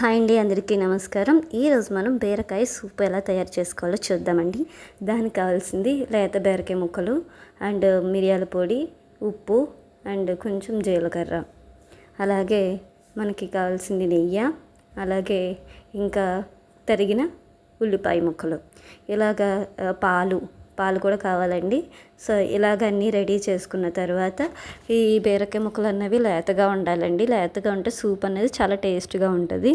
Hi అండి, అందరికీ నమస్కారం. ఈరోజు మనం బీరకాయ సూప్ ఎలా తయారు చేసుకోవాలో చూద్దామండి. దానికి కావాల్సింది లేత బీరకాయ ముక్కలు అండ్ మిరియాల పొడి, ఉప్పు అండ్ కొంచెం జీలకర్ర, అలాగే మనకి కావాల్సింది నెయ్యి, అలాగే ఇంకా తరిగిన ఉల్లిపాయ ముక్కలు, ఇలాగా పాలు కూడా కావాలండి. సో ఇలాగ అన్నీ రెడీ చేసుకున్న తర్వాత ఈ బీరకాయ ముక్కలు అన్నవి లేతగా ఉండాలండి. లేతగా ఉంటే సూప్ అనేది చాలా టేస్ట్గా ఉంటుంది.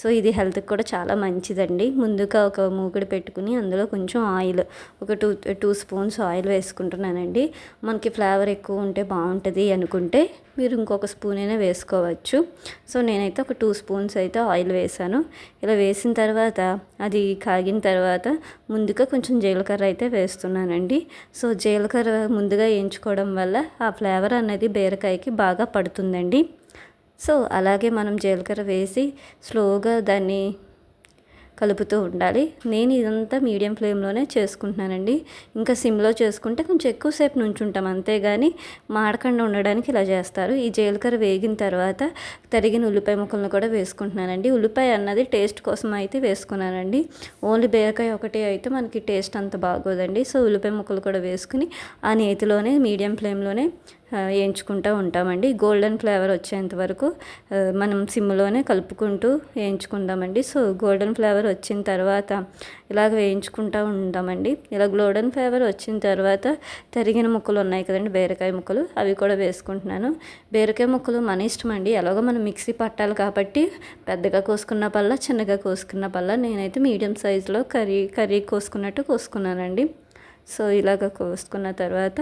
సో ఇది హెల్త్కి కూడా చాలా మంచిదండి. ముందుగా ఒక మూకుడు పెట్టుకుని అందులో కొంచెం ఆయిల్, ఒక టూ స్పూన్స్ ఆయిల్ వేసుకుంటున్నానండి. మనకి ఫ్లేవర్ ఎక్కువ ఉంటే బాగుంటుంది అనుకుంటే మీరు ఇంకొక స్పూన్ అయినా వేసుకోవచ్చు. సో నేనైతే ఒక 2 స్పూన్స్ అయితే ఆయిల్ వేసాను. ఇలా వేసిన తర్వాత అది కాగిన తర్వాత ముందుగా కొంచెం జీలకర్ర అయితే వేస్తున్నానండి. సో జీలకర్ర ముందుగా వేయించుకోవడం వల్ల ఆ ఫ్లేవర్ అనేది బీరకాయకి బాగా పడుతుందండి. సో అలాగే మనం జీలకర్ర వేసి స్లోగా దాన్ని కలుపుతూ ఉండాలి. నేను ఇదంతా మీడియం ఫ్లేమ్లోనే చేసుకుంటున్నానండి. ఇంకా సిమ్లో చేసుకుంటే కొంచెం ఎక్కువసేపు నుంచుంటాం, అంతేగాని మాడకుండా ఉండడానికి ఇలా చేస్తారు. ఈ జీలకర్ర వేగిన తర్వాత తరిగిన ఉల్లిపాయ ముక్కలను కూడా వేసుకుంటున్నానండి. ఉల్లిపాయ అన్నది టేస్ట్ కోసం అయితే వేసుకున్నానండి. ఓన్లీ బీరకాయ ఒకటి అయితే మనకి టేస్ట్ అంత బాగోదండి. సో ఉల్లిపాయ ముక్కలు కూడా వేసుకుని ఆ నేతిలోనే మీడియం ఫ్లేమ్లోనే వేయించుకుంటూ ఉంటామండి. గోల్డెన్ ఫ్లేవర్ వచ్చేంత వరకు మనం సిమ్లోనే కలుపుకుంటూ వేయించుకుందామండి. సో గోల్డెన్ ఫ్లేవర్ వచ్చిన తర్వాత ఇలాగ వేయించుకుంటూ ఉంటామండి. ఇలా గోల్డెన్ ఫ్లేవర్ వచ్చిన తర్వాత తరిగిన ముక్కలు ఉన్నాయి కదండి, బీరకాయ ముక్కలు, అవి కూడా వేసుకుంటున్నాను. బీరకాయ ముక్కలు మన ఇష్టం అండి. ఎలాగో మనం మిక్సీ పట్టాలి కాబట్టి పెద్దగా కోసుకున్న పళ్ళ, చిన్నగా కోసుకున్న పళ్ళ, నేనైతే మీడియం సైజులో కర్రీ కోసుకున్నట్టు కోసుకున్నానండి. సో ఇలాగ కోసుకున్న తర్వాత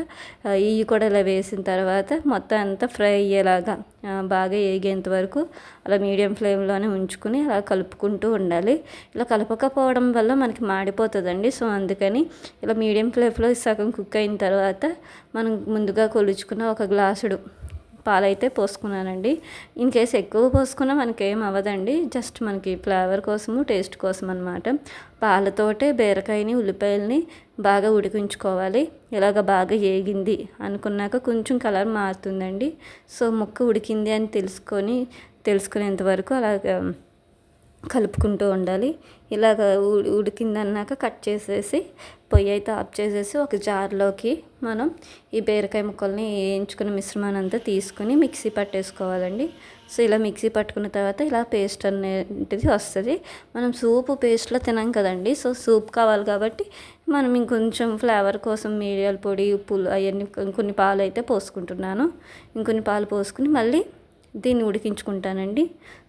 ఇవి కూడా ఇలా వేసిన తర్వాత మొత్తం అంతా ఫ్రై అయ్యేలాగా బాగా వేగేంత వరకు అలా మీడియం ఫ్లేమ్లోనే ఉంచుకుని అలా కలుపుకుంటూ ఉండాలి. ఇలా కలపకపోవడం వల్ల మనకి మాడిపోతుందండి. సో అందుకని ఇలా మీడియం ఫ్లేమ్లో సగం కుక్ అయిన తర్వాత మనం ముందుగా కొలుచుకున్న ఒక గ్లాసుడు పాలైతే పోసుకున్నానండి. ఇన్ కేసు ఎక్కువ పోసుకున్నా మనకేం అవ్వదండి. జస్ట్ మనకి ఫ్లేవర్ కోసము, టేస్ట్ కోసం అనమాట. పాలతోటే బీరకాయని, ఉల్లిపాయలని బాగా ఉడికించుకోవాలి. ఇలాగ బాగా వేగింది అనుకున్నాక కొంచెం కలర్ మారుతుందండి. సో ముక్క ఉడికింది అని తెలుసుకునేంత వరకు అలాగ కలుపుకుంటూ ఉండాలి. ఇలాగ ఉడికిందన్నాక కట్ చేసేసి పొయ్యి అయితే ఆఫ్ చేసేసి ఒక జార్లోకి మనం ఈ బీరకాయ ముక్కల్ని వేయించుకున్న మిశ్రమాన్ని అంతా తీసుకుని మిక్సీ పట్టేసుకోవాలండి. సో ఇలా మిక్సీ పట్టుకున్న తర్వాత ఇలా పేస్ట్ అనేది వస్తుంది. మనం సూపు పేస్ట్లో తినాం కదండి. సో సూప్ కావాలి కాబట్టి మనం ఇంకొంచెం ఫ్లేవర్ కోసం మిరియాల పొడి, ఉప్పులు అవన్నీ ఇంకొన్ని పాలు అయితే పోసుకుంటున్నాను. ఇంకొన్ని పాలు పోసుకుని మళ్ళీ దీన్ని ఉడికించుకుంటానండి.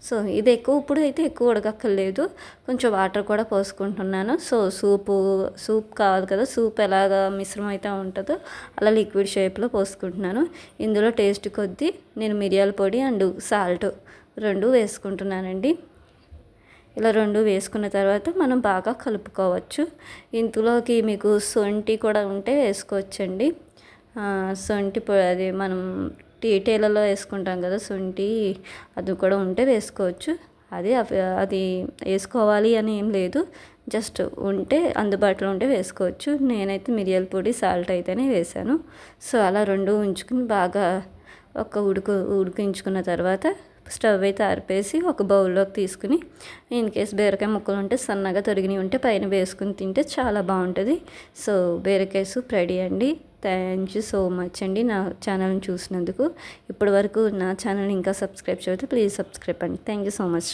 సో ఇది ఇప్పుడు అయితే ఎక్కువ ఉడకక్కర్లేదు, కొంచెం వాటర్ కూడా పోసుకుంటున్నాను. సో సూప్ కావాలి కదా, సూప్ ఎలాగా మిశ్రమం అయితే ఉంటుందో అలా లిక్విడ్ షేప్లో పోసుకుంటున్నాను. ఇందులో టేస్ట్ కొద్దీ నేను మిరియాల పొడి అండ్ సాల్ట్ 2 వేసుకుంటున్నానండి. ఇలా 2 వేసుకున్న తర్వాత మనం బాగా కలుపుకోవచ్చు. ఇందులోకి మీకు సొంటి కూడా ఉంటే వేసుకోవచ్చండి. సొంటి అది మనం టీలలో వేసుకుంటాం కదా శొంఠి, అది కూడా ఉంటే వేసుకోవచ్చు. అది వేసుకోవాలి అని ఏం లేదు, జస్ట్ ఉంటే అందుబాటులో ఉంటే వేసుకోవచ్చు. నేనైతే మిరియాల పొడి, సాల్ట్ అయితేనే వేసాను. సో అలా 2 ఉంచుకుని బాగా ఒక ఉడికించుకున్న తర్వాత స్టవ్ అయితే ఆరిపేసి ఒక బౌల్లోకి తీసుకుని, ఇన్ కేస్ బీరకాయ ముక్కలు ఉంటే సన్నగా తొరిగినవి ఉంటే పైన వేసుకుని తింటే చాలా బాగుంటుంది. సో బీరకాయ సూప్ రెడీ అండి. థ్యాంక్ యూ సో మచ్ అండి నా ఛానల్ని చూసినందుకు. ఇప్పటి వరకు నా ఛానల్ని ఇంకా సబ్స్క్రైబ్ చేయకపోతే ప్లీజ్ సబ్స్క్రైబ్ అండి. Thank you so much.